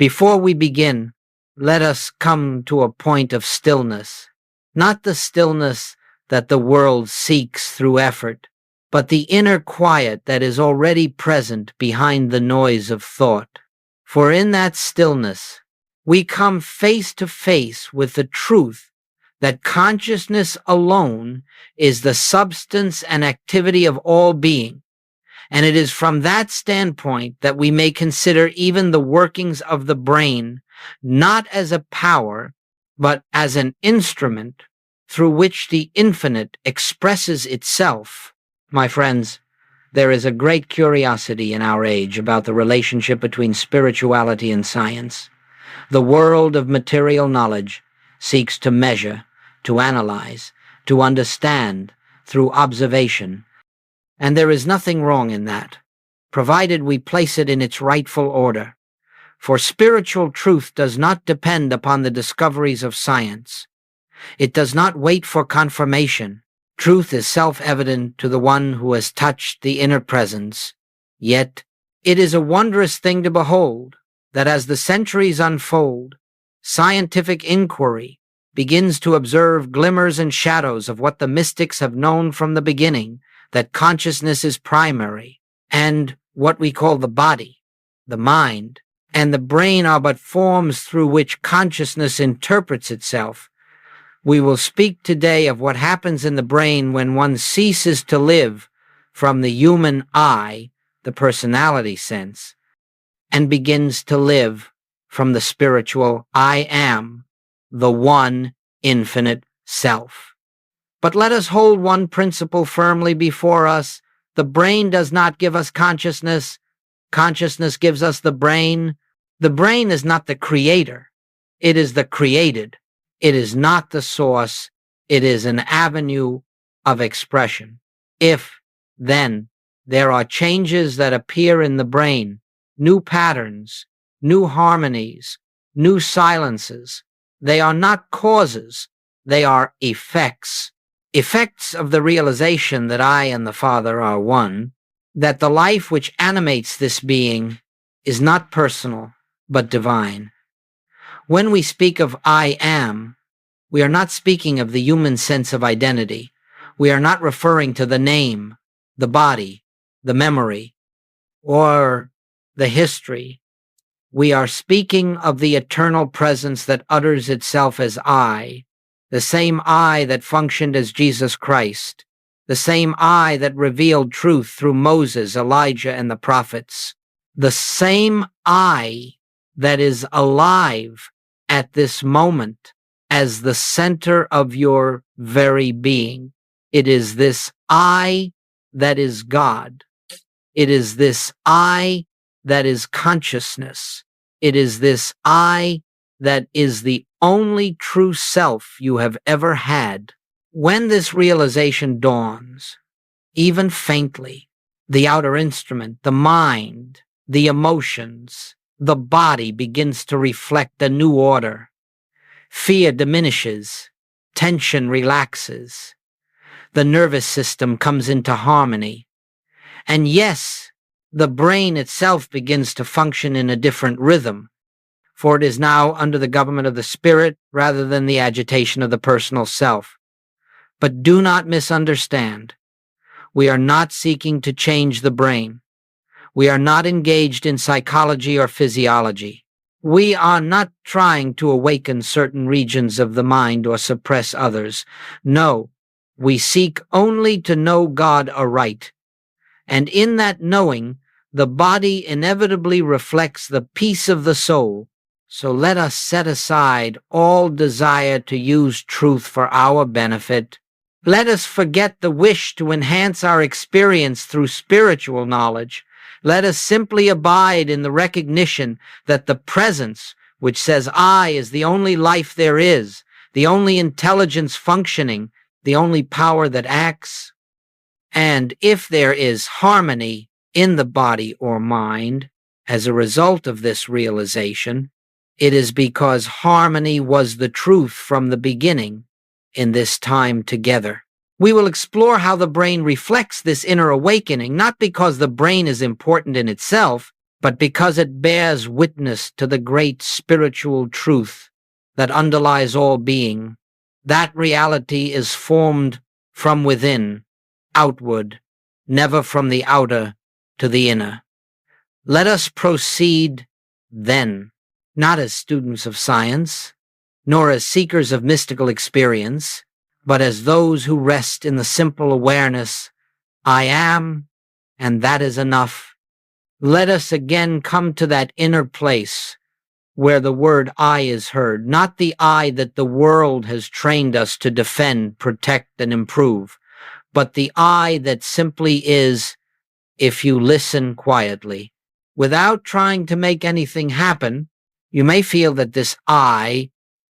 Before we begin, let us come to a point of stillness, not the stillness that the world seeks through effort, but the inner quiet that is already present behind the noise of thought. For in that stillness, we come face to face with the truth that consciousness alone is the substance and activity of all being, and it is from that standpoint that we may consider even the workings of the brain not as a power, but as an instrument through which the infinite expresses itself. My friends, there is a great curiosity in our age about the relationship between spirituality and science. The world of material knowledge seeks to measure, to analyze, to understand through observation. And there is nothing wrong in that, provided we place it in its rightful order. For spiritual truth does not depend upon the discoveries of science. It does not wait for confirmation. Truth is self-evident to the one who has touched the inner presence. Yet, it is a wondrous thing to behold that as the centuries unfold, scientific inquiry begins to observe glimmers and shadows of what the mystics have known from the beginning, that consciousness is primary, and what we call the body, the mind, and the brain are but forms through which consciousness interprets itself. We will speak today of what happens in the brain when one ceases to live from the human I, the personality sense, and begins to live from the spiritual I am, the one infinite self. But let us hold one principle firmly before us. The brain does not give us consciousness. Consciousness gives us the brain. The brain is not the creator. It is the created. It is not the source. It is an avenue of expression. If, then, there are changes that appear in the brain, new patterns, new harmonies, new silences, they are not causes, they are effects. Effects of the realization that I and the Father are one, that the life which animates this being is not personal, but divine. When we speak of I am, we are not speaking of the human sense of identity. We are not referring to the name, the body, the memory, or the history. We are speaking of the eternal presence that utters itself as I, the same I that functioned as Jesus Christ, the same I that revealed truth through Moses, Elijah, and the prophets, the same I that is alive at this moment as the center of your very being. It is this I that is God. It is this I that is consciousness. It is this I that is the only true self you have ever had. When this realization dawns, even faintly, the outer instrument, the mind, the emotions, the body begins to reflect a new order. Fear diminishes, tension relaxes, the nervous system comes into harmony, and yes, the brain itself begins to function in a different rhythm, for it is now under the government of the spirit rather than the agitation of the personal self. But do not misunderstand. We are not seeking to change the brain. We are not engaged in psychology or physiology. We are not trying to awaken certain regions of the mind or suppress others. No, we seek only to know God aright. And in that knowing, the body inevitably reflects the peace of the soul. So let us set aside all desire to use truth for our benefit. Let us forget the wish to enhance our experience through spiritual knowledge. Let us simply abide in the recognition that the presence, which says I is the only life there is, the only intelligence functioning, the only power that acts. And if there is harmony in the body or mind, as a result of this realization, it is because harmony was the truth from the beginning in this time together. We will explore how the brain reflects this inner awakening, not because the brain is important in itself, but because it bears witness to the great spiritual truth that underlies all being. That reality is formed from within, outward, never from the outer to the inner. Let us proceed then, not as students of science, nor as seekers of mystical experience, but as those who rest in the simple awareness, I am, and that is enough. Let us again come to that inner place where the word I is heard, not the I that the world has trained us to defend, protect, and improve, but the I that simply is, if you listen quietly. Without trying to make anything happen, you may feel that this I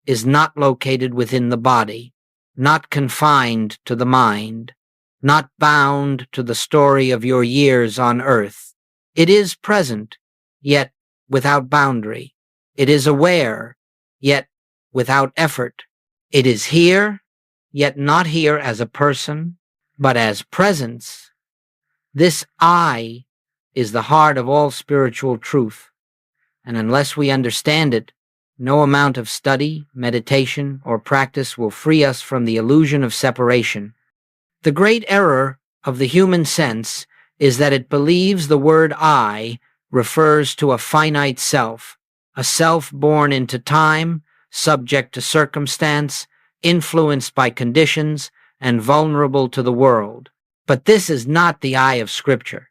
is not located within the body, not confined to the mind, not bound to the story of your years on earth. It is present, yet without boundary. It is aware, yet without effort. It is here, yet not here as a person, but as presence. This I is the heart of all spiritual truth, and unless we understand it, no amount of study, meditation, or practice will free us from the illusion of separation. The great error of the human sense is that it believes the word I refers to a finite self, a self born into time, subject to circumstance, influenced by conditions, and vulnerable to the world. But this is not the I of Scripture.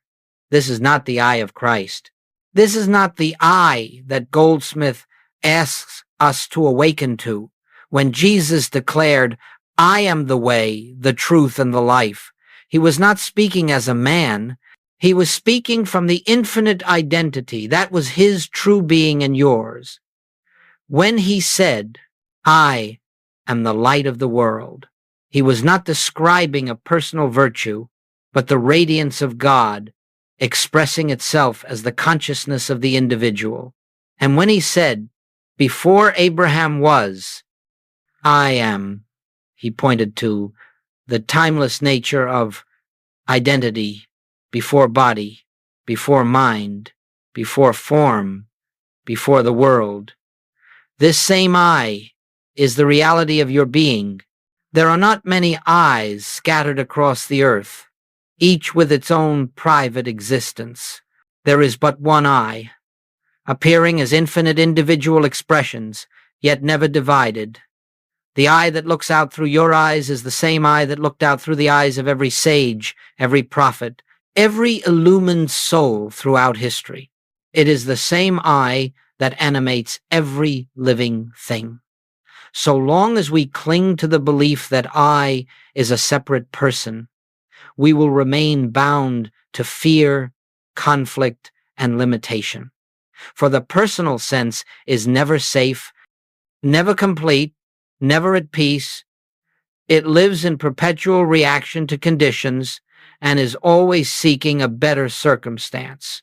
This is not the I of Christ. This is not the I that Goldsmith asks us to awaken to when Jesus declared, I am the way, the truth, and the life. He was not speaking as a man. He was speaking from the infinite identity. That was his true being and yours. When he said, I am the light of the world, he was not describing a personal virtue, but the radiance of God expressing itself as the consciousness of the individual. And when he said, before Abraham was, I am, he pointed to the timeless nature of identity before body, before mind, before form, before the world. This same I is the reality of your being. There are not many I's scattered across the earth, each with its own private existence. There is but one I, appearing as infinite individual expressions, yet never divided. The eye that looks out through your eyes is the same eye that looked out through the eyes of every sage, every prophet, every illumined soul throughout history. It is the same eye that animates every living thing. So long as we cling to the belief that I is a separate person, we will remain bound to fear, conflict, and limitation. For the personal sense is never safe, never complete, never at peace. It lives in perpetual reaction to conditions and is always seeking a better circumstance.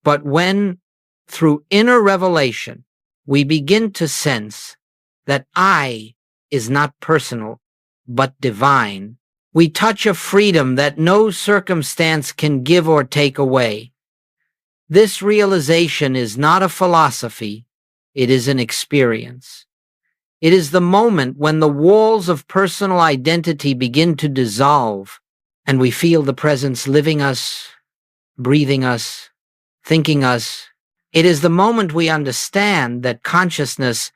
But when, through inner revelation, we begin to sense that I is not personal, but divine, we touch a freedom that no circumstance can give or take away. This realization is not a philosophy, it is an experience. It is the moment when the walls of personal identity begin to dissolve and we feel the presence living us, breathing us, thinking us. It is the moment we understand that consciousness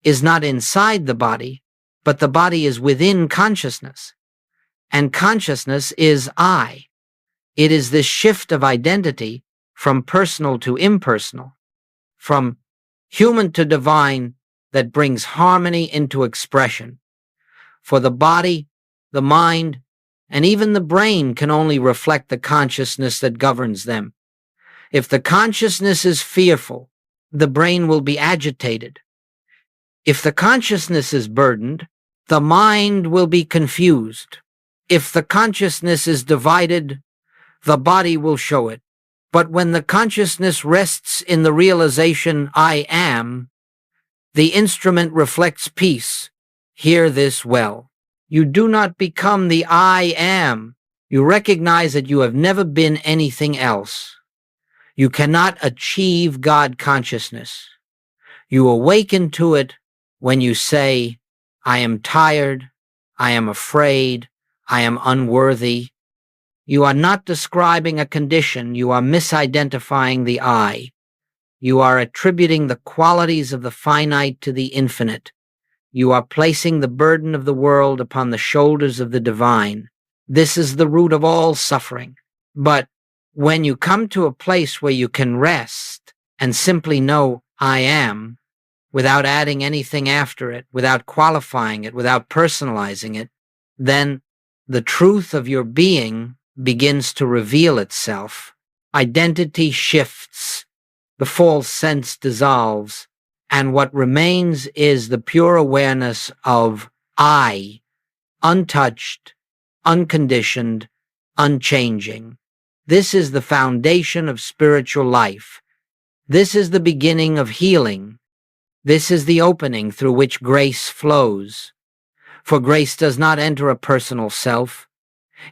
is not inside the body, but the body is within consciousness. And consciousness is I. It is this shift of identity from personal to impersonal, from human to divine, that brings harmony into expression. For the body, the mind, and even the brain can only reflect the consciousness that governs them. If the consciousness is fearful, the brain will be agitated. If the consciousness is burdened, the mind will be confused. If the consciousness is divided, the body will show it. But when the consciousness rests in the realization, I am, the instrument reflects peace. Hear this well. You do not become the I am. You recognize that you have never been anything else. You cannot achieve God consciousness. You awaken to it when you say, I am tired, I am afraid, I am unworthy. You are not describing a condition, you are misidentifying the I. You are attributing the qualities of the finite to the infinite. You are placing the burden of the world upon the shoulders of the divine. This is the root of all suffering. But when you come to a place where you can rest and simply know I am, without adding anything after it, without qualifying it, without personalizing it, then the truth of your being begins to reveal itself. Identity shifts, the false sense dissolves, and what remains is the pure awareness of I, untouched, unconditioned, unchanging. This is the foundation of spiritual life. This is the beginning of healing. This is the opening through which grace flows. For grace does not enter a personal self.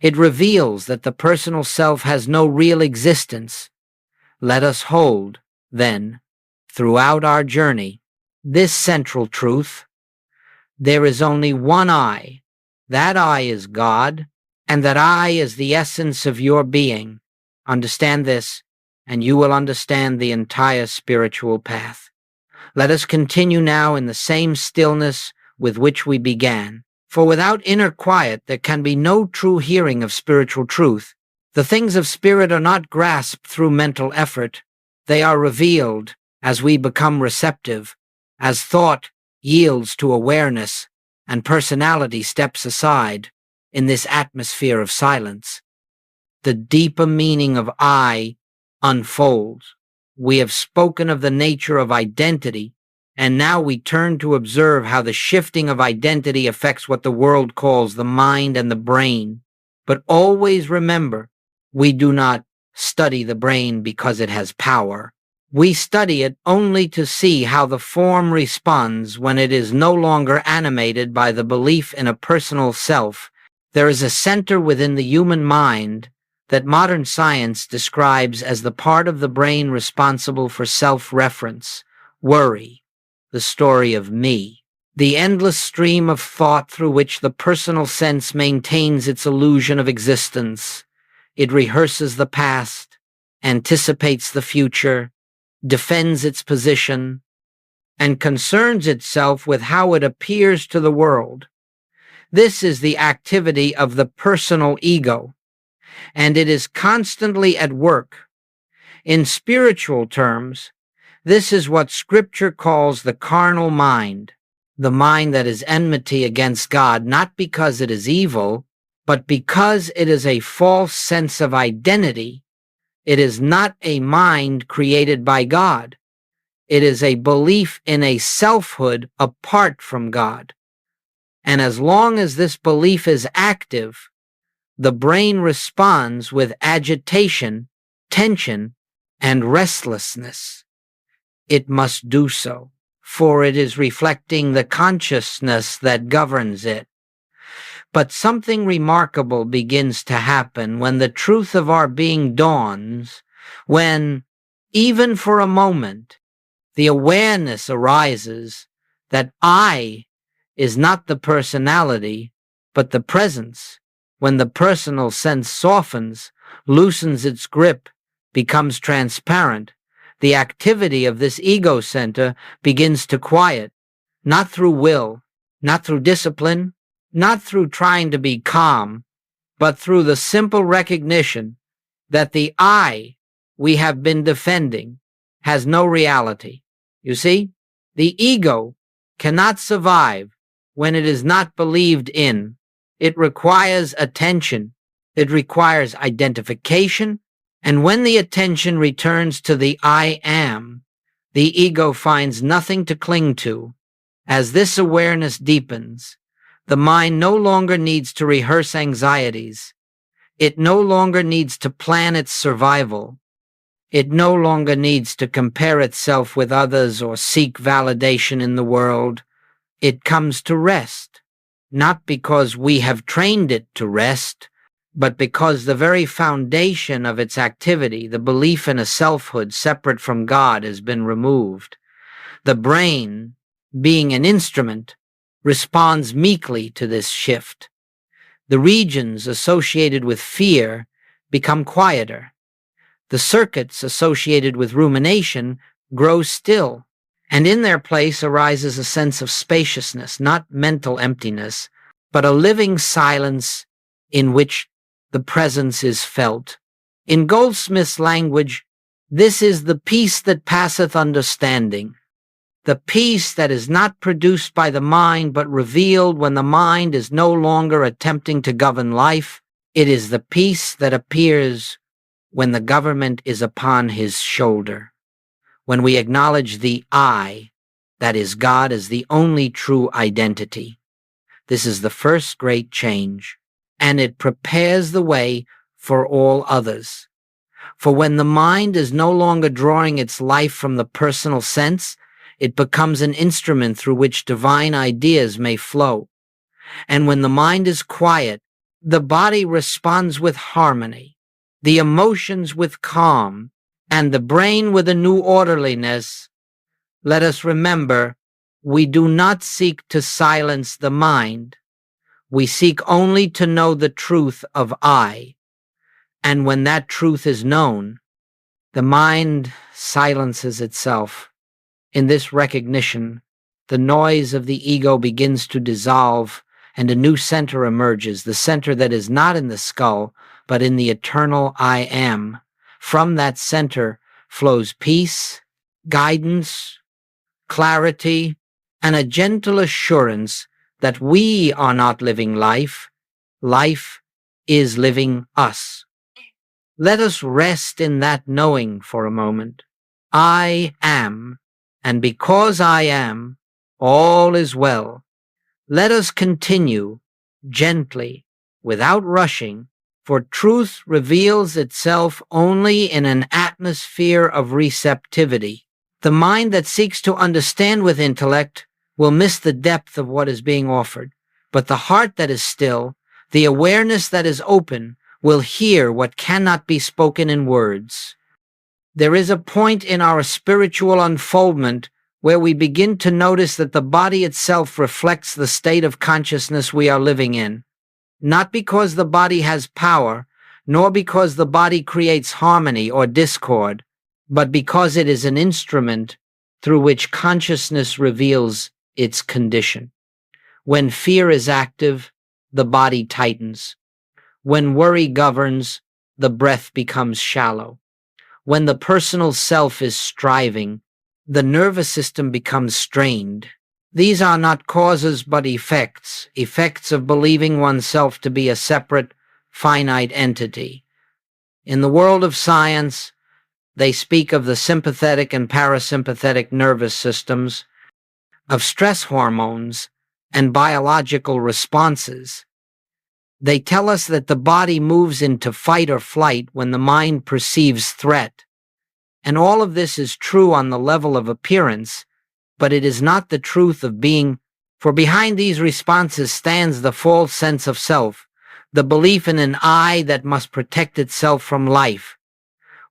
It reveals that the personal self has no real existence. Let us hold, then, throughout our journey, this central truth. There is only one I. That I is God, and that I is the essence of your being. Understand this, and you will understand the entire spiritual path. Let us continue now in the same stillness with which we began. For without inner quiet, there can be no true hearing of spiritual truth. The things of spirit are not grasped through mental effort. They are revealed as we become receptive, as thought yields to awareness and personality steps aside in this atmosphere of silence. The deeper meaning of I unfolds. We have spoken of the nature of identity, and now we turn to observe how the shifting of identity affects what the world calls the mind and the brain. But always remember, we do not study the brain because it has power. We study it only to see how the form responds when it is no longer animated by the belief in a personal self. There is a center within the human mind that modern science describes as the part of the brain responsible for self-reference, worry, the story of me, the endless stream of thought through which the personal sense maintains its illusion of existence. It rehearses the past, anticipates the future, defends its position, and concerns itself with how it appears to the world. This is the activity of the personal ego, and it is constantly at work. In spiritual terms, this is what Scripture calls the carnal mind, the mind that is enmity against God, not because it is evil, but because it is a false sense of identity. It is not a mind created by God. It is a belief in a selfhood apart from God. And as long as this belief is active, the brain responds with agitation, tension, and restlessness. It must do so, for it is reflecting the consciousness that governs it. But something remarkable begins to happen when the truth of our being dawns, when, even for a moment, the awareness arises that I is not the personality, but the presence. When the personal sense softens, loosens its grip, becomes transparent, the activity of this ego center begins to quiet, not through will, not through discipline, not through trying to be calm, but through the simple recognition that the I we have been defending has no reality. You see, the ego cannot survive when it is not believed in. It requires attention. It requires identification. And when the attention returns to the I am, the ego finds nothing to cling to. As this awareness deepens, the mind no longer needs to rehearse anxieties. It no longer needs to plan its survival. It no longer needs to compare itself with others or seek validation in the world. It comes to rest, not because we have trained it to rest, but because the very foundation of its activity, the belief in a selfhood separate from God, has been removed. The brain, being an instrument, responds meekly to this shift. The regions associated with fear become quieter. The circuits associated with rumination grow still, and in their place arises a sense of spaciousness, not mental emptiness, but a living silence in which the presence is felt. In Goldsmith's language, this is the peace that passeth understanding, the peace that is not produced by the mind but revealed when the mind is no longer attempting to govern life. It is the peace that appears when the government is upon his shoulder, when we acknowledge the I, that is God, as the only true identity. This is the first great change, and it prepares the way for all others. For when the mind is no longer drawing its life from the personal sense, it becomes an instrument through which divine ideas may flow. And when the mind is quiet, the body responds with harmony, the emotions with calm, and the brain with a new orderliness. Let us remember, we do not seek to silence the mind. We seek only to know the truth of I. And when that truth is known, the mind silences itself. In this recognition, the noise of the ego begins to dissolve, and a new center emerges, the center that is not in the skull, but in the eternal I am. From that center flows peace, guidance, clarity, and a gentle assurance that we are not living life. Life is living us. Let us rest in that knowing for a moment. I am, and because I am, all is well. Let us continue gently, without rushing, for truth reveals itself only in an atmosphere of receptivity. The mind that seeks to understand with intellect will miss the depth of what is being offered, but the heart that is still, the awareness that is open, will hear what cannot be spoken in words. There is a point in our spiritual unfoldment where we begin to notice that the body itself reflects the state of consciousness we are living in, not because the body has power, nor because the body creates harmony or discord, but because it is an instrument through which consciousness reveals its condition. When fear is active, the body tightens. When worry governs, the breath becomes shallow. When the personal self is striving, the nervous system becomes strained. These are not causes but effects, effects of believing oneself to be a separate, finite entity. In the world of science, they speak of the sympathetic and parasympathetic nervous systems, of stress hormones and biological responses. They tell us that the body moves into fight or flight when the mind perceives threat. And all of this is true on the level of appearance, but it is not the truth of being, for behind these responses stands the false sense of self, the belief in an I that must protect itself from life.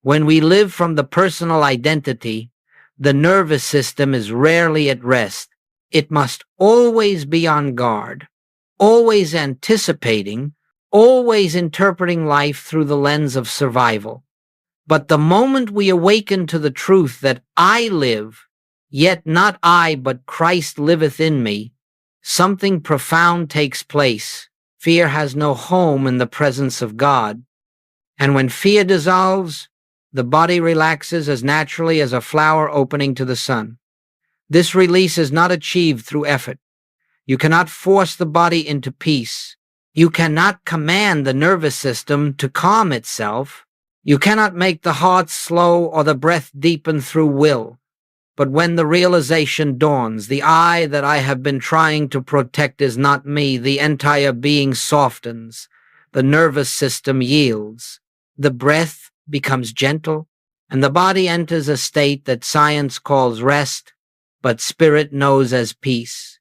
When we live from the personal identity, the nervous system is rarely at rest. It must always be on guard, always anticipating, always interpreting life through the lens of survival. But the moment we awaken to the truth that I live, yet not I, but Christ liveth in me, something profound takes place. Fear has no home in the presence of God. And when fear dissolves, the body relaxes as naturally as a flower opening to the sun. This release is not achieved through effort. You cannot force the body into peace. You cannot command the nervous system to calm itself. You cannot make the heart slow or the breath deepen through will. But when the realization dawns, the I that I have been trying to protect is not me, the entire being softens. The nervous system yields. The breath becomes gentle, and the body enters a state that science calls rest, but spirit knows as peace.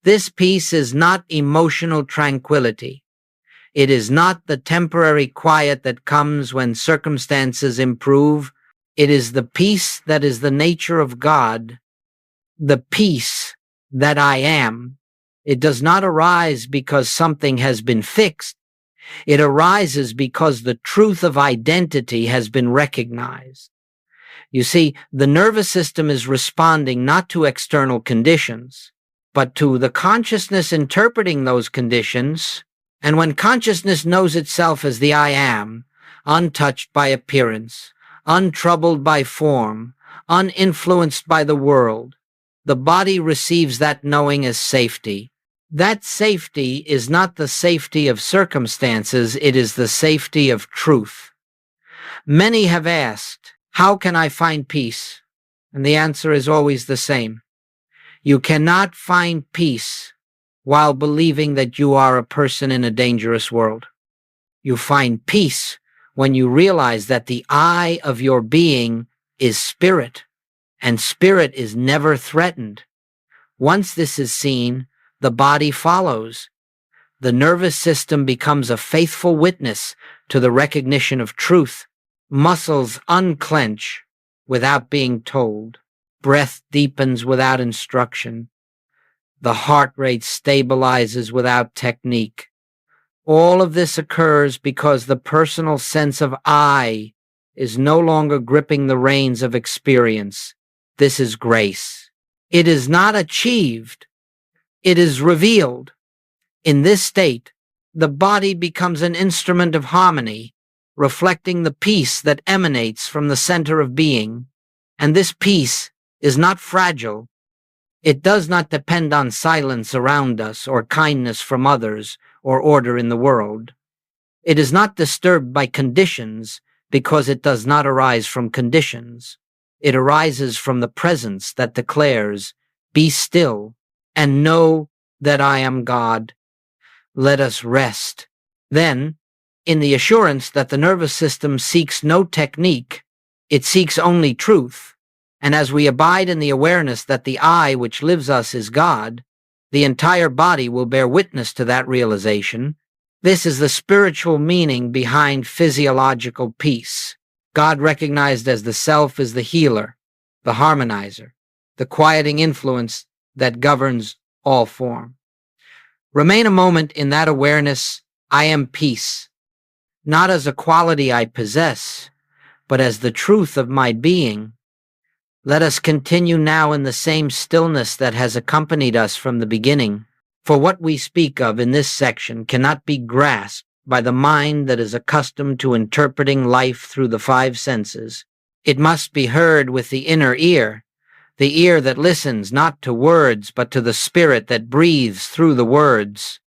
This peace is not emotional tranquility. It is not the temporary quiet that comes when circumstances improve. It is the peace that is the nature of God, the peace that I am. It does not arise because something has been fixed. It arises because the truth of identity has been recognized. You see, the nervous system is responding not to external conditions, but to the consciousness interpreting those conditions. And when consciousness knows itself as the I am, untouched by appearance, untroubled by form, uninfluenced by the world, the body receives that knowing as safety. That safety is not the safety of circumstances, it is the safety of truth. Many have asked, how can I find peace? And the answer is always the same. You cannot find peace while believing that you are a person in a dangerous world. You find peace when you realize that the I of your being is spirit, and spirit is never threatened. Once this is seen, the body follows. The nervous system becomes a faithful witness to the recognition of truth. Muscles unclench without being told. Breath deepens without instruction. The heart rate stabilizes without technique. All of this occurs because the personal sense of I is no longer gripping the reins of experience. This is grace. It is not achieved. It is revealed. In this state, the body becomes an instrument of harmony, reflecting the peace that emanates from the center of being. And this peace is not fragile. It does not depend on silence around us or kindness from others or order in the world. It is not disturbed by conditions because it does not arise from conditions. It arises from the presence that declares, "Be still and know that I am God. Let us rest." Then, in the assurance that the nervous system seeks no technique, it seeks only truth. And as we abide in the awareness that the I which lives us is God, the entire body will bear witness to that realization. This is the spiritual meaning behind physiological peace. God recognized as the self is the healer, the harmonizer, the quieting influence that governs all form. Remain a moment in that awareness, I am peace, not as a quality I possess, but as the truth of my being. Let us continue now in the same stillness that has accompanied us from the beginning, for what we speak of in this section cannot be grasped by the mind that is accustomed to interpreting life through the five senses. It must be heard with the inner ear, the ear that listens not to words but to the spirit that breathes through the words.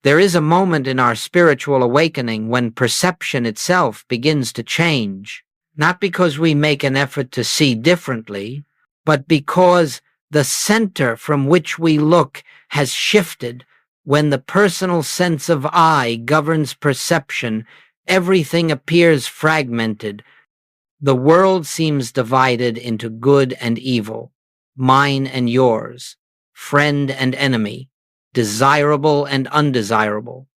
There is a moment in our spiritual awakening when perception itself begins to change, not because we make an effort to see differently, but because the center from which we look has shifted. When the personal sense of I governs perception, everything appears fragmented. The world seems divided into good and evil, mine and yours, friend and enemy, desirable and undesirable.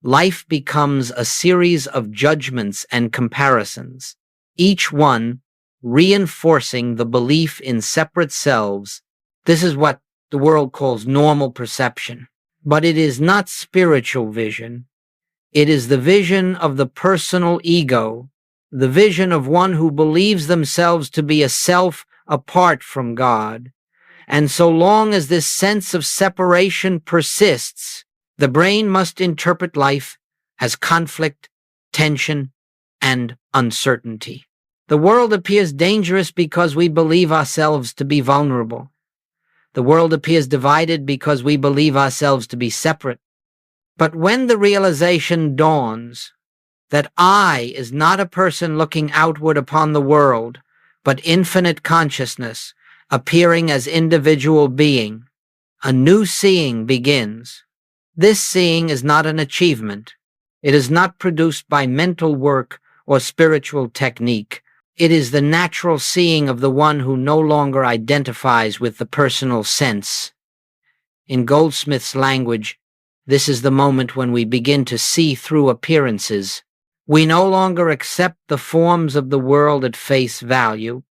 Life becomes a series of judgments and comparisons, each one reinforcing the belief in separate selves. This is what the world calls normal perception. But it is not spiritual vision. It is the vision of the personal ego, the vision of one who believes themselves to be a self apart from God. And so long as this sense of separation persists, the brain must interpret life as conflict, tension, and uncertainty. The world appears dangerous because we believe ourselves to be vulnerable. The world appears divided because we believe ourselves to be separate. But when the realization dawns that I is not a person looking outward upon the world, but infinite consciousness appearing as individual being, a new seeing begins. This seeing is not an achievement. It is not produced by mental work or spiritual technique. It is the natural seeing of the one who no longer identifies with the personal sense. In Goldsmith's language, This is the moment when we begin to see through appearances. We no longer accept the forms of the world at face value.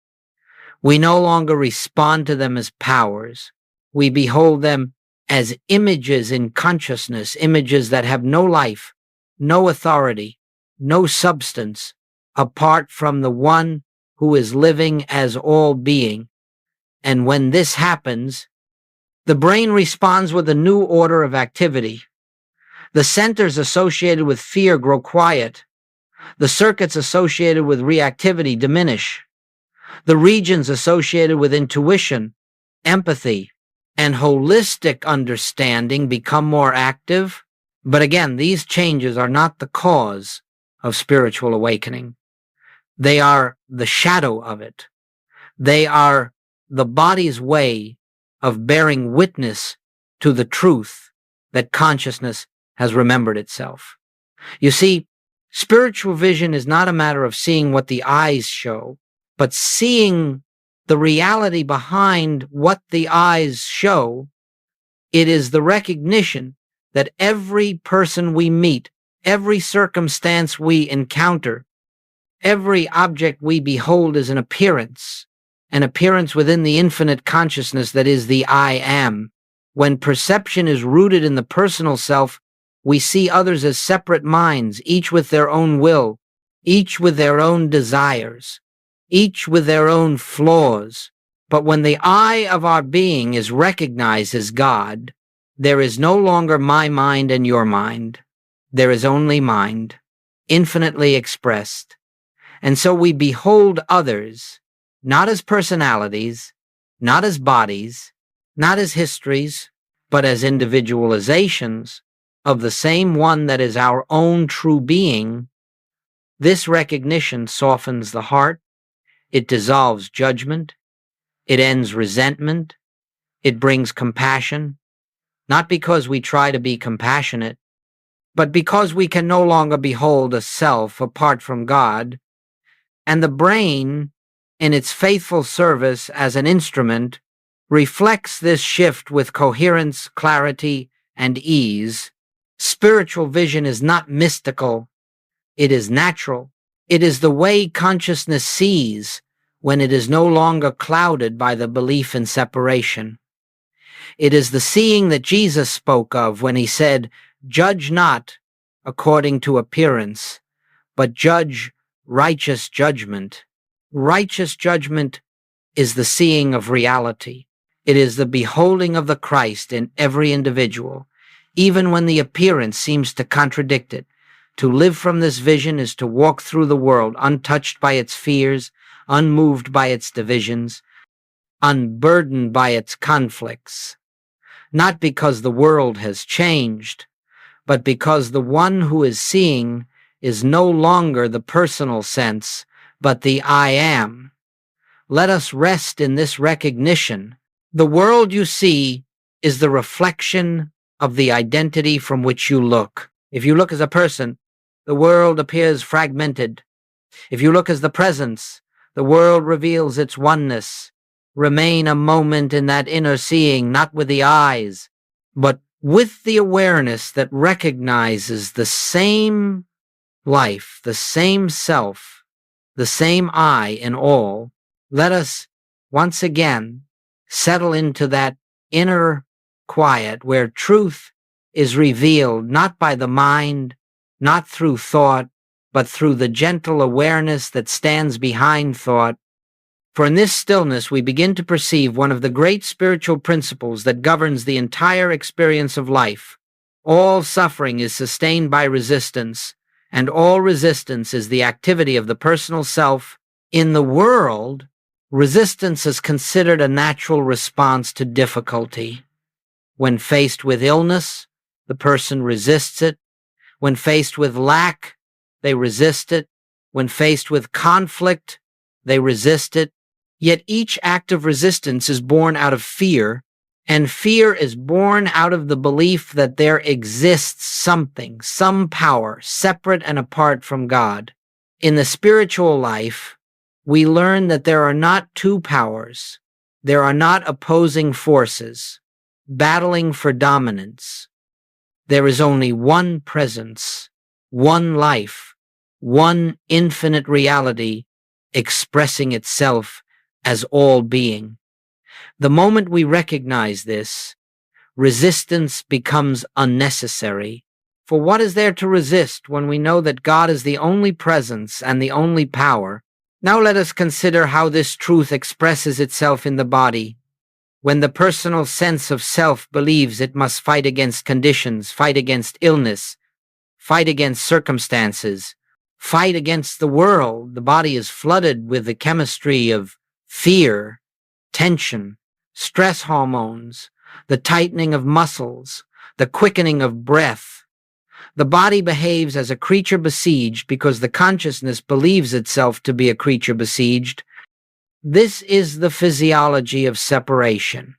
We no longer respond to them as powers. We behold them as images in consciousness, images that have no life, no authority, no substance, apart from the one who is living as all being. And when this happens, the brain responds with a new order of activity. The centers associated with fear grow quiet. The circuits associated with reactivity diminish. The regions associated with intuition, empathy, and holistic understanding become more active. But again, these changes are not the cause of spiritual awakening. They are the shadow of it. They are the body's way of bearing witness to the truth that consciousness has remembered itself. You see, spiritual vision is not a matter of seeing what the eyes show, but seeing the reality behind what the eyes show. It is the recognition that every person we meet, every circumstance we encounter, every object we behold is an appearance within the infinite consciousness that is the I am. When perception is rooted in the personal self, we see others as separate minds, each with their own will, each with their own desires, each with their own flaws. But when the I of our being is recognized as God, there is no longer my mind and your mind. There is only mind, infinitely expressed. And so we behold others, not as personalities, not as bodies, not as histories, but as individualizations of the same one that is our own true being. This recognition softens the heart. It dissolves judgment. It ends resentment. It brings compassion, not because we try to be compassionate, but because we can no longer behold a self apart from God. And the brain, in its faithful service as an instrument, reflects this shift with coherence, clarity, and ease. Spiritual vision is not mystical. It is natural. It is the way consciousness sees when it is no longer clouded by the belief in separation. It is the seeing that Jesus spoke of when he said, "Judge not according to appearance, but judge righteous judgment." Righteous judgment is the seeing of reality. It is the beholding of the Christ in every individual, even when the appearance seems to contradict it. To live from this vision is to walk through the world untouched by its fears, unmoved by its divisions, unburdened by its conflicts. Not because the world has changed, but because the one who is seeing is no longer the personal sense, but the I am. Let us rest in this recognition. The world you see is the reflection of the identity from which you look. If you look as a person, the world appears fragmented. If you look as the presence, the world reveals its oneness. Remain a moment in that inner seeing, not with the eyes, but with the awareness that recognizes the same life, the same self, the same I in all. Let us once again settle into that inner quiet where truth is revealed not by the mind, not through thought, but through the gentle awareness that stands behind thought. For in this stillness we begin to perceive one of the great spiritual principles that governs the entire experience of life. All suffering is sustained by resistance, and all resistance is the activity of the personal self. In the world, resistance is considered a natural response to difficulty. When faced with illness, the person resists it. When faced with lack, they resist it. When faced with conflict, they resist it. Yet each act of resistance is born out of fear, and fear is born out of the belief that there exists something, some power, separate and apart from God. In the spiritual life, we learn that there are not two powers. There are not opposing forces, battling for dominance. There is only one presence, one life, one infinite reality expressing itself as all being. The moment we recognize this, resistance becomes unnecessary. For what is there to resist when we know that God is the only presence and the only power? Now let us consider how this truth expresses itself in the body. When the personal sense of self believes it must fight against conditions, fight against illness, fight against circumstances, fight against the world, the body is flooded with the chemistry of fear, tension, stress hormones, the tightening of muscles, the quickening of breath. The body behaves as a creature besieged because the consciousness believes itself to be a creature besieged. This is the physiology of separation.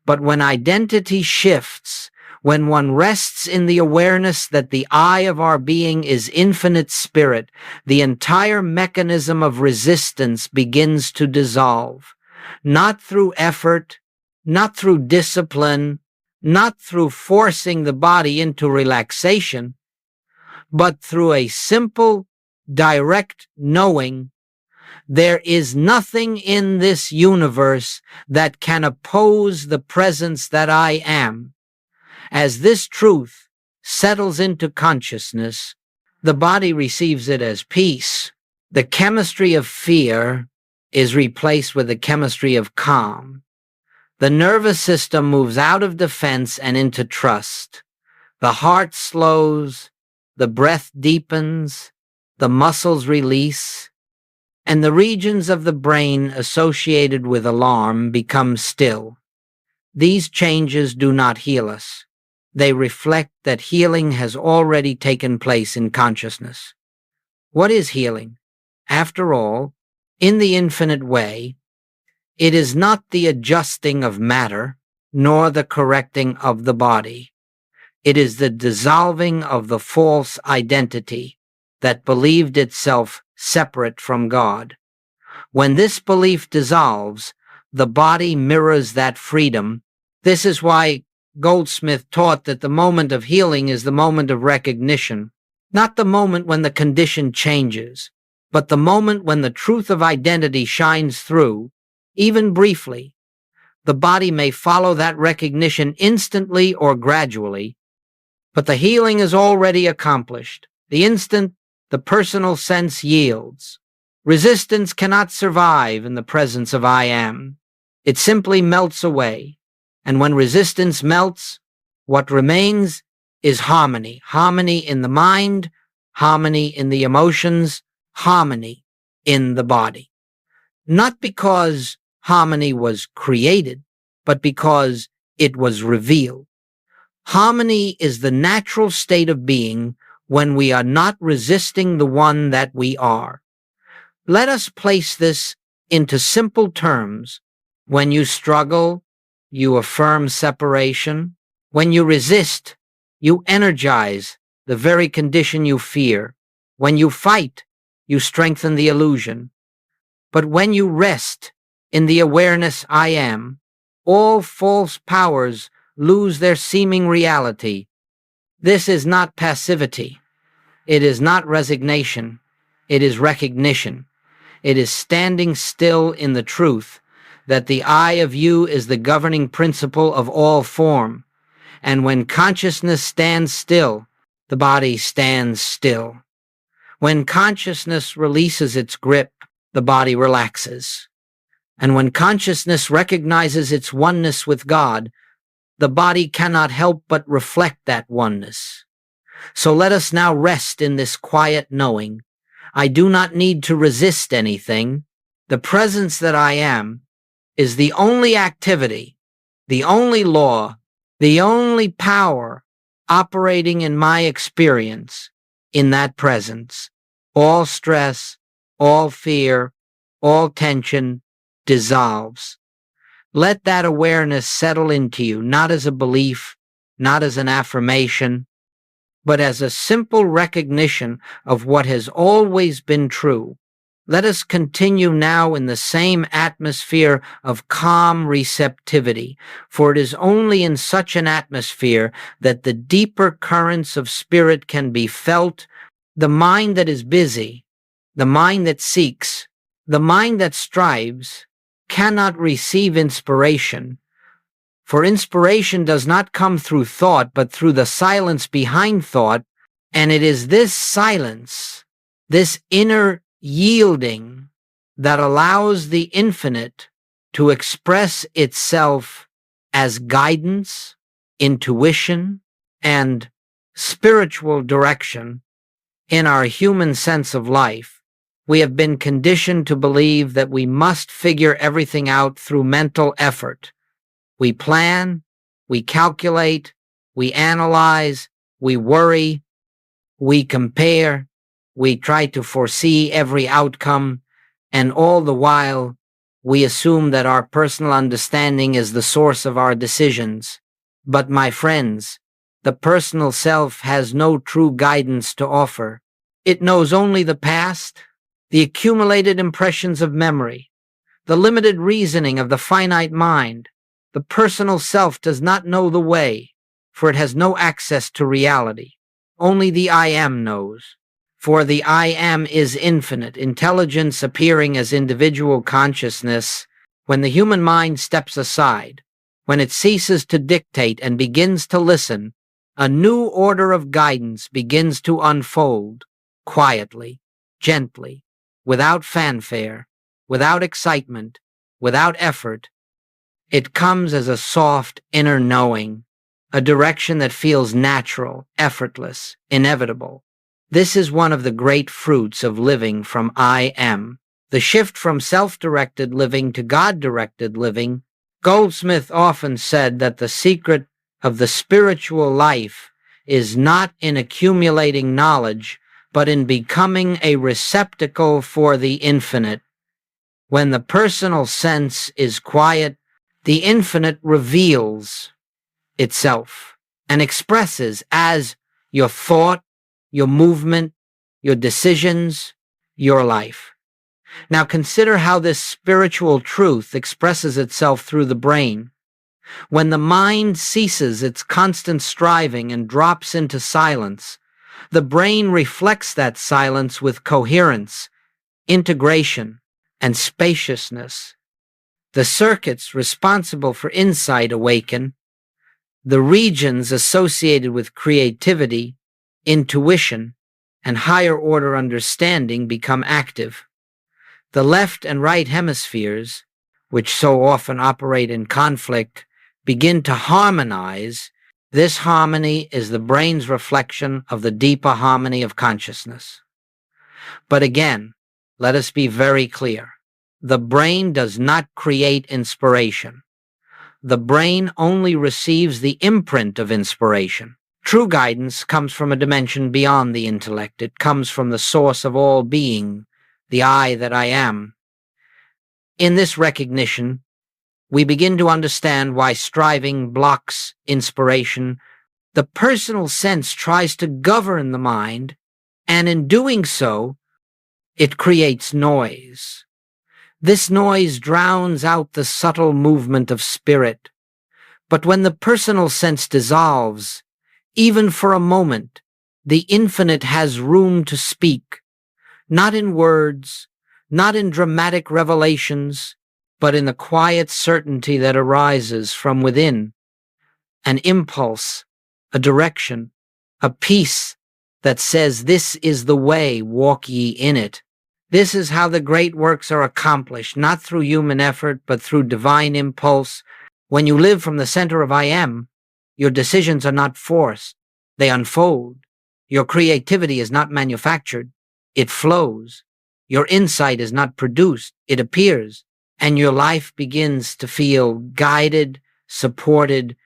But when identity shifts, when one rests in the awareness that the I of our being is infinite spirit, the entire mechanism of resistance begins to dissolve. Not through effort, not through discipline, not through forcing the body into relaxation, but through a simple, direct knowing. There is nothing in this universe that can oppose the presence that I am. As this truth settles into consciousness, the body receives it as peace. The chemistry of fear is replaced with the chemistry of calm. The nervous system moves out of defense and into trust. The heart slows, the breath deepens, the muscles release, and the regions of the brain associated with alarm become still. These changes do not heal us. They reflect that healing has already taken place in consciousness. What is healing? After all, in the infinite way, it is not the adjusting of matter, nor the correcting of the body. It is the dissolving of the false identity that believed itself separate from God. When this belief dissolves, the body mirrors that freedom. This is why Goldsmith taught that the moment of healing is the moment of recognition, not the moment when the condition changes, but the moment when the truth of identity shines through, even briefly. The body may follow that recognition instantly or gradually, but the healing is already accomplished. The instant the personal sense yields, resistance cannot survive in the presence of I am. It simply melts away. And when resistance melts, what remains is harmony. Harmony in the mind, harmony in the emotions, harmony in the body. Not because harmony was created, but because it was revealed. Harmony is the natural state of being when we are not resisting the one that we are. Let us place this into simple terms. When you struggle, you affirm separation. When you resist, you energize the very condition you fear. When you fight, you strengthen the illusion. But when you rest in the awareness I am, all false powers lose their seeming reality. This is not passivity. It is not resignation. It is recognition. It is standing still in the truth that the I of you is the governing principle of all form. And when consciousness stands still, the body stands still. When consciousness releases its grip, the body relaxes. And when consciousness recognizes its oneness with God, the body cannot help but reflect that oneness. So let us now rest in this quiet knowing. I do not need to resist anything. The presence that I am is the only activity, the only law, the only power operating in my experience in that presence. All stress, all fear, all tension dissolves. Let that awareness settle into you, not as a belief, not as an affirmation, but as a simple recognition of what has always been true. Let us continue now in the same atmosphere of calm receptivity, for it is only in such an atmosphere that the deeper currents of spirit can be felt. The mind that is busy, the mind that seeks, the mind that strives, cannot receive inspiration, for inspiration does not come through thought, but through the silence behind thought, and it is this silence, this inner yielding, that allows the infinite to express itself as guidance, intuition, and spiritual direction in our human sense of life. We have been conditioned to believe that we must figure everything out through mental effort. We plan, we calculate, we analyze, we worry, we compare, we try to foresee every outcome, and all the while, we assume that our personal understanding is the source of our decisions. But my friends, the personal self has no true guidance to offer. It knows only the past, the accumulated impressions of memory, the limited reasoning of the finite mind. The personal self does not know the way, for it has no access to reality. Only the I Am knows. For the I Am is infinite, intelligence appearing as individual consciousness. When the human mind steps aside, when it ceases to dictate and begins to listen, a new order of guidance begins to unfold, quietly, gently, without fanfare, without excitement, without effort. It comes as a soft inner knowing, a direction that feels natural, effortless, inevitable. This is one of the great fruits of living from I Am. The shift from self-directed living to God-directed living. Goldsmith often said that the secret of the spiritual life is not in accumulating knowledge, but in becoming a receptacle for the infinite. When the personal sense is quiet, the infinite reveals itself and expresses as your thought, your movement, your decisions, your life. Now consider how this spiritual truth expresses itself through the brain. When the mind ceases its constant striving and drops into silence, the brain reflects that silence with coherence, integration, and spaciousness. The circuits responsible for insight awaken. The regions associated with creativity, intuition, and higher order understanding become active. The left and right hemispheres, which so often operate in conflict, begin to harmonize. This harmony is the brain's reflection of the deeper harmony of consciousness. But again, let us be very clear. The brain does not create inspiration. The brain only receives the imprint of inspiration. True guidance comes from a dimension beyond the intellect. It comes from the source of all being, the I that I am. In this recognition, we begin to understand why striving blocks inspiration. The personal sense tries to govern the mind, and in doing so, it creates noise. This noise drowns out the subtle movement of spirit. But when the personal sense dissolves, even for a moment, the infinite has room to speak, not in words, not in dramatic revelations, but in the quiet certainty that arises from within. An impulse, a direction, a peace that says, "This is the way, walk ye in it." This is how the great works are accomplished, not through human effort, but through divine impulse. When you live from the center of I Am, your decisions are not forced, they unfold. Your creativity is not manufactured, it flows. Your insight is not produced, it appears. And your life begins to feel guided, supported,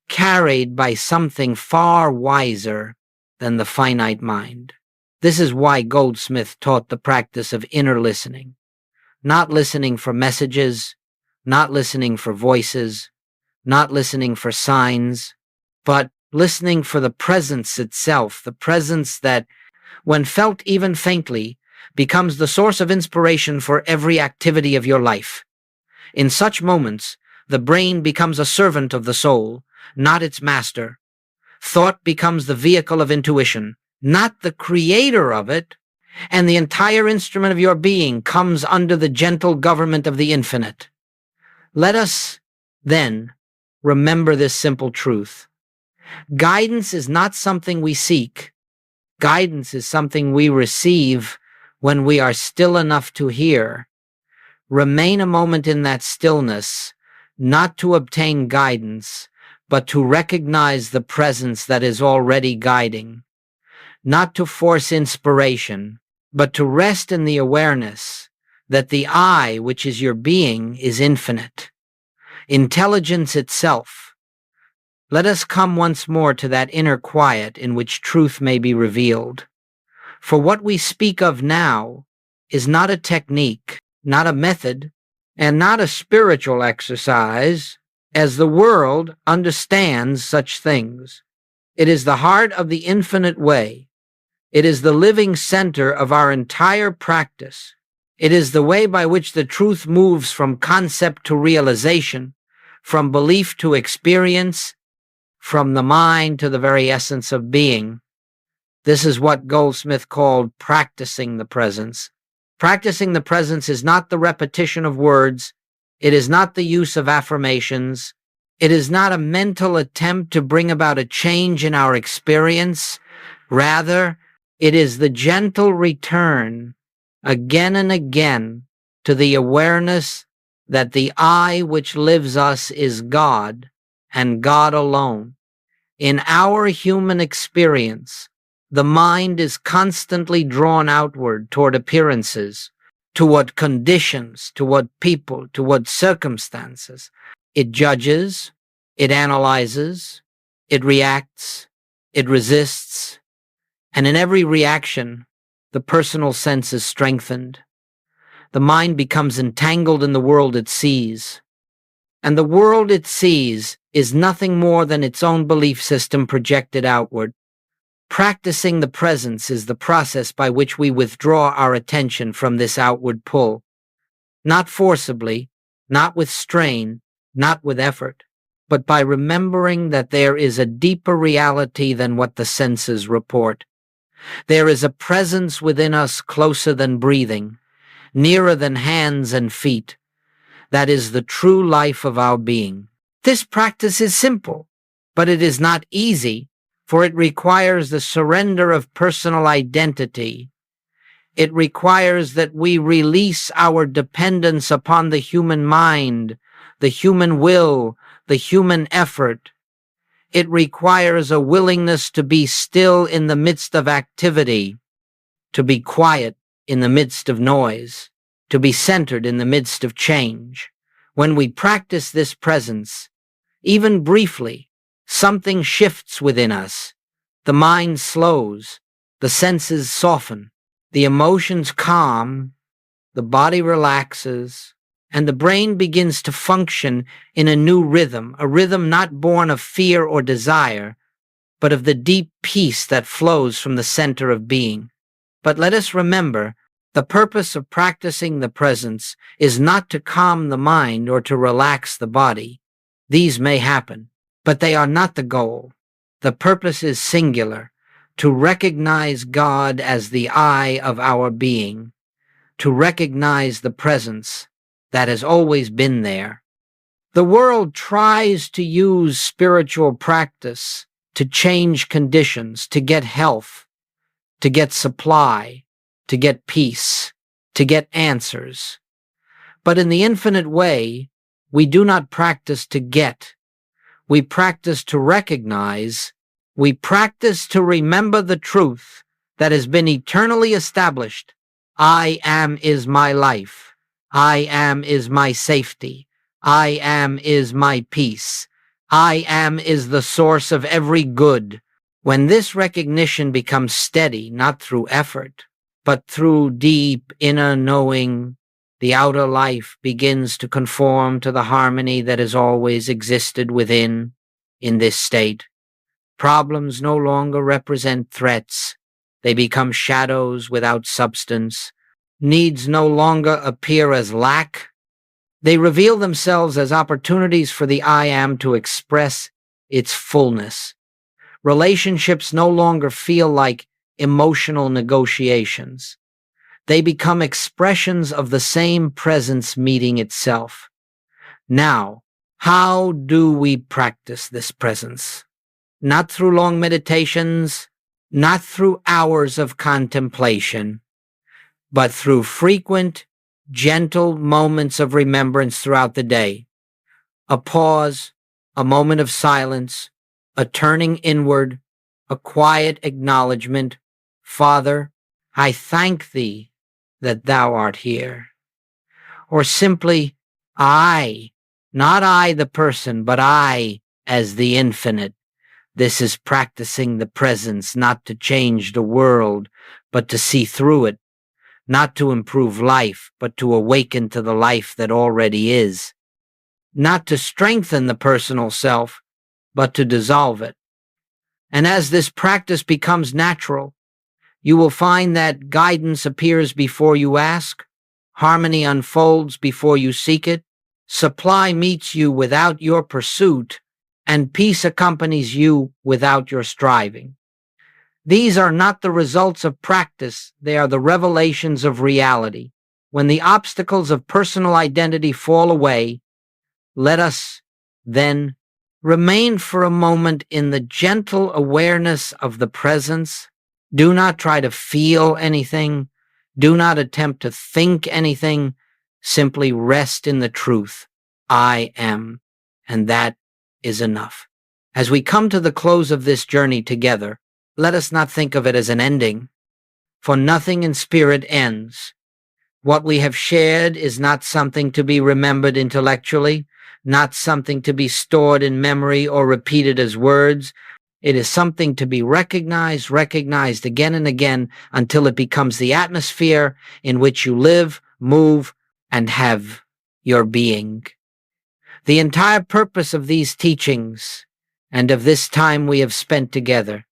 carried by something far wiser than the finite mind. This is why Goldsmith taught the practice of inner listening. Not listening for messages, not listening for voices, not listening for signs, but listening for the presence itself, the presence that, when felt even faintly, becomes the source of inspiration for every activity of your life. In such moments, the brain becomes a servant of the soul, not its master. Thought becomes the vehicle of intuition, not the creator of it, and the entire instrument of your being comes under the gentle government of the infinite. Let us, then, remember this simple truth. Guidance is not something we seek. Guidance is something we receive when we are still enough to hear. Remain a moment in that stillness, not to obtain guidance, but to recognize the presence that is already guiding. Not to force inspiration, but to rest in the awareness that the I, which is your being, is infinite. Intelligence itself. Let us come once more to that inner quiet in which truth may be revealed. For what we speak of now is not a technique, not a method, and not a spiritual exercise, as the world understands such things. It is the heart of the infinite way. It is the living center of our entire practice. It is the way by which the truth moves from concept to realization, from belief to experience, from the mind to the very essence of being. This is what Goldsmith called practicing the presence. Practicing the presence is not the repetition of words. It is not the use of affirmations. It is not a mental attempt to bring about a change in our experience. Rather, it is the gentle return, again and again, to the awareness that the I which lives us is God, and God alone. In our human experience, the mind is constantly drawn outward toward appearances, toward conditions, toward people, toward circumstances. It judges, it analyzes, it reacts, it resists, and in every reaction, the personal sense is strengthened. The mind becomes entangled in the world it sees, and the world it sees is nothing more than its own belief system projected outward. Practicing the presence is the process by which we withdraw our attention from this outward pull, not forcibly, not with strain, not with effort, but by remembering that there is a deeper reality than what the senses report. There is a presence within us closer than breathing, nearer than hands and feet. That is the true life of our being. This practice is simple, but it is not easy, for it requires the surrender of personal identity. It requires that we release our dependence upon the human mind, the human will, the human effort. It requires a willingness to be still in the midst of activity, to be quiet in the midst of noise, to be centered in the midst of change. When we practice this presence, even briefly, something shifts within us. The mind slows, the senses soften, the emotions calm, the body relaxes, and the brain begins to function in a new rhythm, a rhythm not born of fear or desire, but of the deep peace that flows from the center of being. But let us remember, the purpose of practicing the presence is not to calm the mind or to relax the body. These may happen, but they are not the goal. The purpose is singular, to recognize God as the I of our being, to recognize the presence that has always been there. The world tries to use spiritual practice to change conditions, to get health, to get supply, to get peace, to get answers. But in the infinite way, we do not practice to get. We practice to recognize. We practice to remember the truth that has been eternally established. I am is my life. I am is my safety. I am is my peace. I am is the source of every good. When this recognition becomes steady, not through effort, but through deep inner knowing, the outer life begins to conform to the harmony that has always existed within. In this state, problems no longer represent threats. They become shadows without substance, Needs no longer appear as lack. They reveal themselves as opportunities for the I am to express its fullness. Relationships no longer feel like emotional negotiations. They become expressions of the same presence meeting itself. Now, how do we practice this presence? Not through long meditations, not through hours of contemplation, but through frequent, gentle moments of remembrance throughout the day. A pause, a moment of silence, a turning inward, a quiet acknowledgement. Father, I thank thee that thou art here. Or simply, I, not I the person, but I as the infinite. This is practicing the presence not to change the world, but to see through it, not to improve life, but to awaken to the life that already is, not to strengthen the personal self, but to dissolve it. And as this practice becomes natural, you will find that guidance appears before you ask, harmony unfolds before you seek it, supply meets you without your pursuit, and peace accompanies you without your striving. These are not the results of practice, they are the revelations of reality. When the obstacles of personal identity fall away, let us then remain for a moment in the gentle awareness of the presence. Do not try to feel anything. Do not attempt to think anything. Simply rest in the truth. I am, and that is enough. As we come to the close of this journey together, let us not think of it as an ending, for nothing in spirit ends. What we have shared is not something to be remembered intellectually, not something to be stored in memory or repeated as words. It is something to be recognized again and again until it becomes the atmosphere in which you live, move, and have your being. The entire purpose of these teachings and of this time we have spent together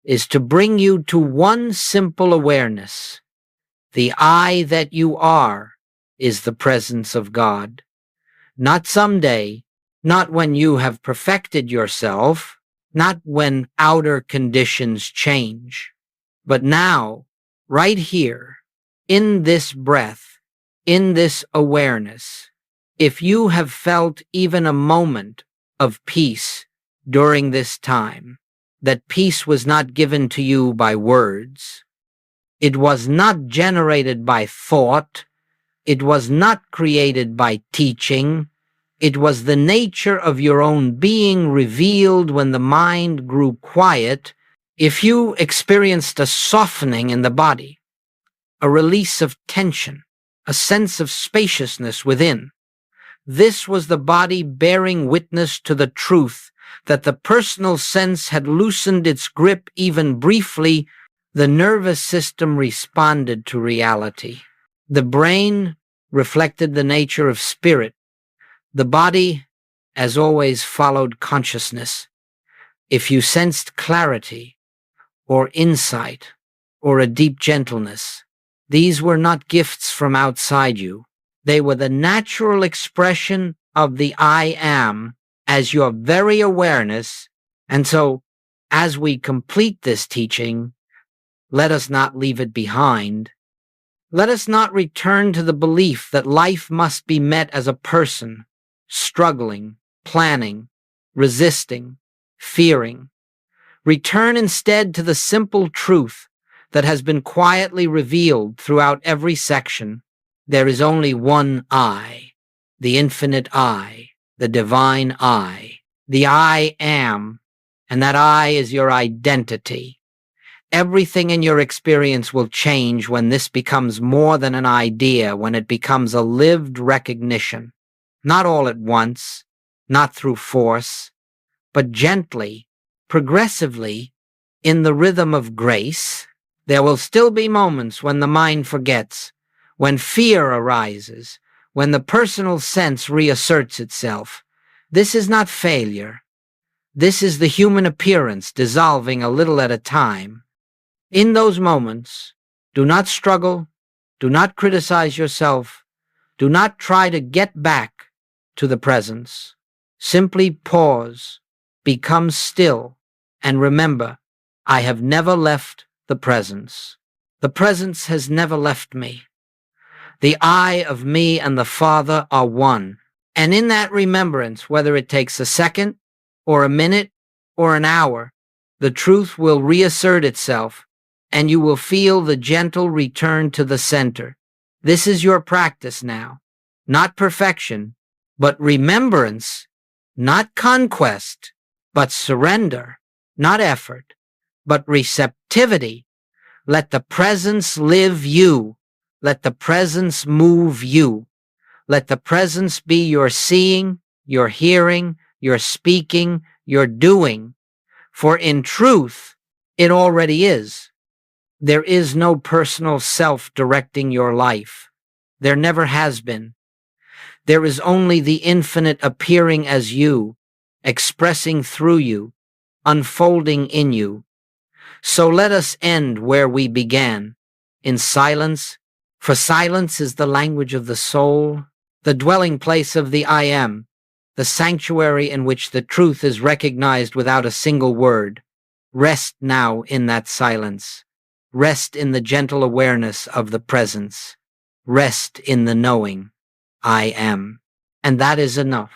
is to bring you to one simple awareness. The I that you are is the presence of God. Not someday, not when you have perfected yourself, not when outer conditions change, but now, right here, in this breath, in this awareness. If you have felt even a moment of peace during this time, that peace was not given to you by words, it was not generated by thought, it was not created by teaching, it was the nature of your own being revealed when the mind grew quiet. If you experienced a softening in the body, a release of tension, a sense of spaciousness within, this was the body bearing witness to the truth that the personal sense had loosened its grip even briefly. The nervous system responded to reality. The brain reflected the nature of spirit. The body, as always, followed consciousness. If you sensed clarity or insight or a deep gentleness, these were not gifts from outside you. They were the natural expression of the I am as your very awareness. And so, as we complete this teaching, let us not leave it behind. Let us not return to the belief that life must be met as a person, struggling, planning, resisting, fearing. Return instead to the simple truth that has been quietly revealed throughout every section. There is only one I, the infinite I, the divine I, the I am, and that I is your identity. Everything in your experience will change when this becomes more than an idea, when it becomes a lived recognition. Not all at once, not through force, but gently, progressively, in the rhythm of grace. There will still be moments when the mind forgets, when fear arises, when the personal sense reasserts itself. This is not failure. This is the human appearance dissolving a little at a time. In those moments, do not struggle, Do not criticize yourself. Do not try to get back to the presence. Simply pause, become still, and remember, I have never left the presence. The presence has never left me. The I of me and the Father are one. And in that remembrance, whether it takes a second or a minute or an hour, the truth will reassert itself and you will feel the gentle return to the center. This is your practice now. Not perfection, but remembrance, not conquest, but surrender, not effort, but receptivity. Let the presence live you. Let the presence move you. Let the presence be your seeing, your hearing, your speaking, your doing. For in truth, it already is. There is no personal self directing your life. There never has been. There is only the infinite appearing as you, expressing through you, unfolding in you. So let us end where we began, in silence, for silence is the language of the soul, the dwelling place of the I Am, the sanctuary in which the truth is recognized without a single word. Rest now in that silence. Rest in the gentle awareness of the presence. Rest in the knowing, I am. And that is enough.